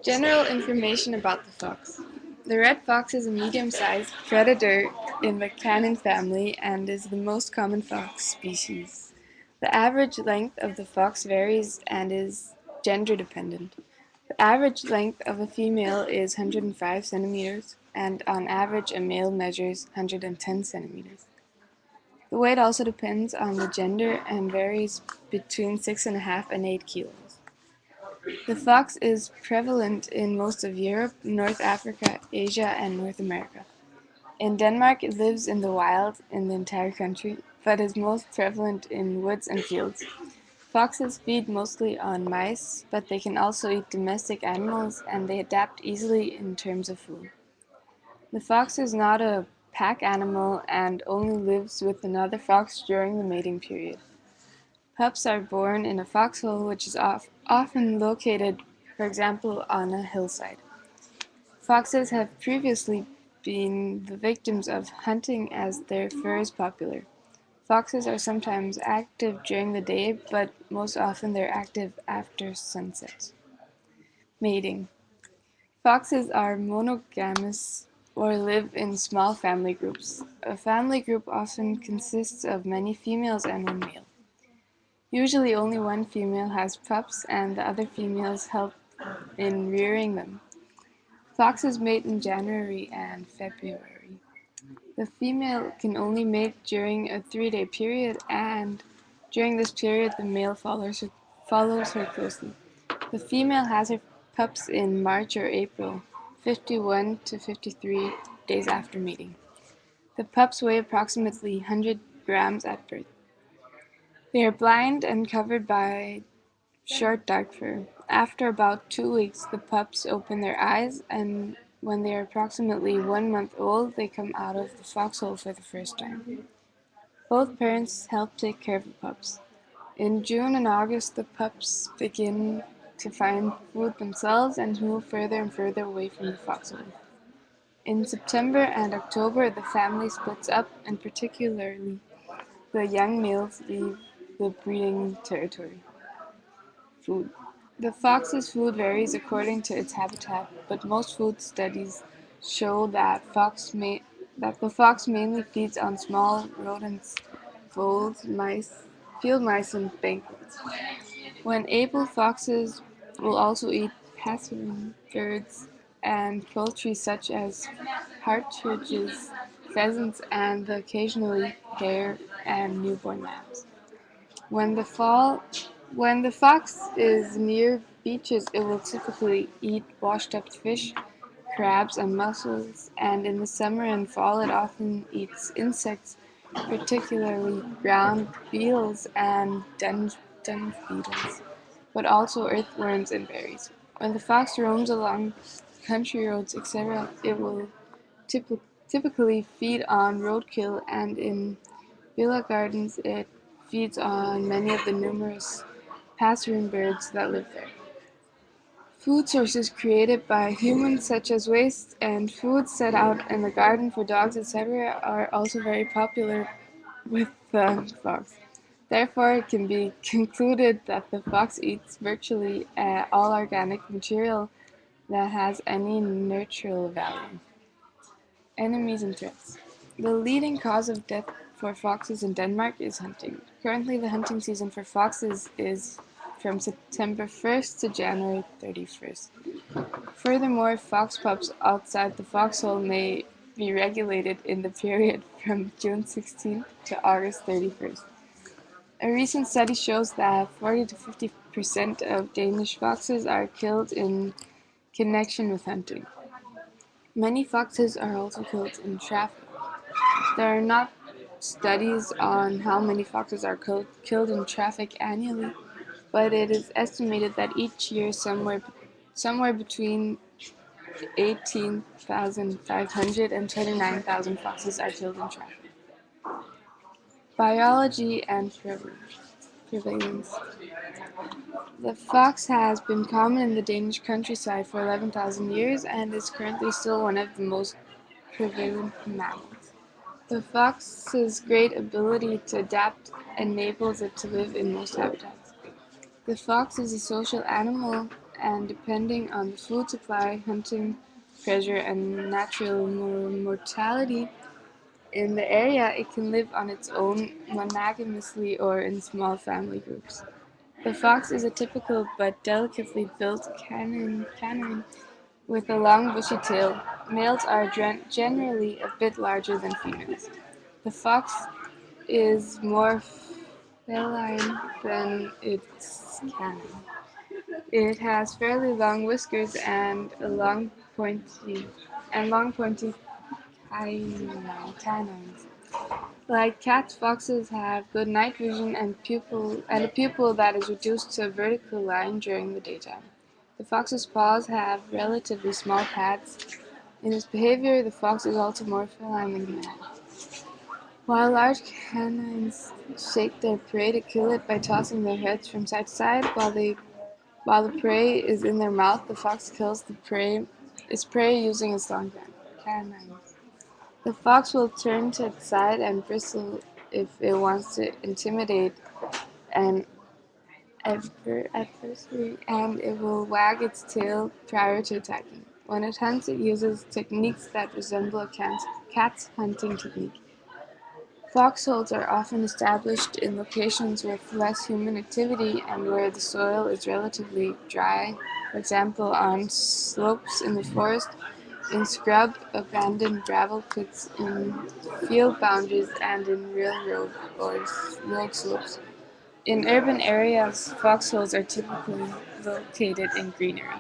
General information about the fox. The red fox is a medium-sized predator in the canin family and is the most common fox species. The average length of the fox varies and is gender dependent. The average length of a female is 105 centimeters, and on average a male measures 110 centimeters. The weight also depends on the gender and varies between 6.5 and 8 kilos. The fox is prevalent in most of Europe, North Africa, Asia, and North America. In Denmark, it lives in the wild in the entire country, but is most prevalent in woods and fields. Foxes feed mostly on mice, but they can also eat domestic animals, and they adapt easily in terms of food. The fox is not a pack animal and only lives with another fox during the mating period. Pups are born in a foxhole, which is often located, for example, on a hillside. Foxes have previously been the victims of hunting as their fur is popular. Foxes are sometimes active during the day, but most often they're active after sunset. Mating. Foxes are monogamous or live in small family groups. A family group often consists of many females and one male. Usually only one female has pups and the other females help in rearing them. Foxes mate in January and February. The female can only mate during a 3-day period, and during this period the male follows her closely. The female has her pups in March or April, 51 to 53 days after mating. The pups weigh approximately 100 grams at birth. They are blind and covered by short dark fur. After about 2 weeks, the pups open their eyes, and when they are approximately 1 month old, they come out of the foxhole for the first time. Both parents help take care of the pups. In June and August, the pups begin to find food themselves and move further and further away from the foxhole. In September and October, the family splits up, and particularly the young males leave the breeding territory. Food. The fox's food varies according to its habitat, but most food studies show that the fox mainly feeds on small rodents, voles, mice, field mice, and banquets. When able, foxes will also eat passerine birds and poultry such as partridges, pheasants, and occasionally hare and newborn lambs. When the fox is near beaches, it will typically eat washed-up fish, crabs, and mussels, and in the summer and fall it often eats insects, particularly ground beetles and dung beetles, but also earthworms and berries. When the fox roams along country roads, etc., it will typically feed on roadkill, and in villa gardens it feeds on many of the numerous passerine birds that live there. Food sources created by humans such as waste and food set out in the garden for dogs, etc., are also very popular with the fox. Therefore, it can be concluded that the fox eats virtually all organic material that has any nutritional value. Enemies and threats. The leading cause of death for foxes in Denmark is hunting. Currently, the hunting season for foxes is from September 1st to January 31st. Furthermore, fox pups outside the foxhole may be regulated in the period from June 16th to August 31st. A recent study shows that 40 to 50% of Danish foxes are killed in connection with hunting. Many foxes are also killed in traffic. There are not studies on how many foxes are killed in traffic annually, but it is estimated that each year somewhere between 18,500 and 29,000 foxes are killed in traffic. Biology and prevalence. The fox has been common in the Danish countryside for 11,000 years and is currently still one of the most prevalent mammals. The fox's great ability to adapt enables it to live in most habitats. The fox is a social animal and depending on the food supply, hunting pressure, and natural mortality in the area, it can live on its own monogamously or in small family groups. The fox is a typical but delicately built canine with a long bushy tail. Males are generally a bit larger than females. The fox is more feline than its canine. It has fairly long whiskers and long pointy canines. Like cats, foxes have good night vision and a pupil that is reduced to a vertical line during the daytime. The fox's paws have relatively small pads. In its behavior, the fox is also more feline than man. While large canines shake their prey to kill it by tossing their heads from side to side, while the prey is in their mouth, the fox kills its prey using its long canines. The fox will turn to its side and bristle if it wants to intimidate an adversary, and it will wag its tail prior to attacking. When it hunts, it uses techniques that resemble a cat's hunting technique. Foxholes are often established in locations with less human activity and where the soil is relatively dry, for example on slopes in the forest, in scrub, abandoned gravel pits, in field boundaries, and in railroad or road slopes. In urban areas, foxholes are typically located in greenery.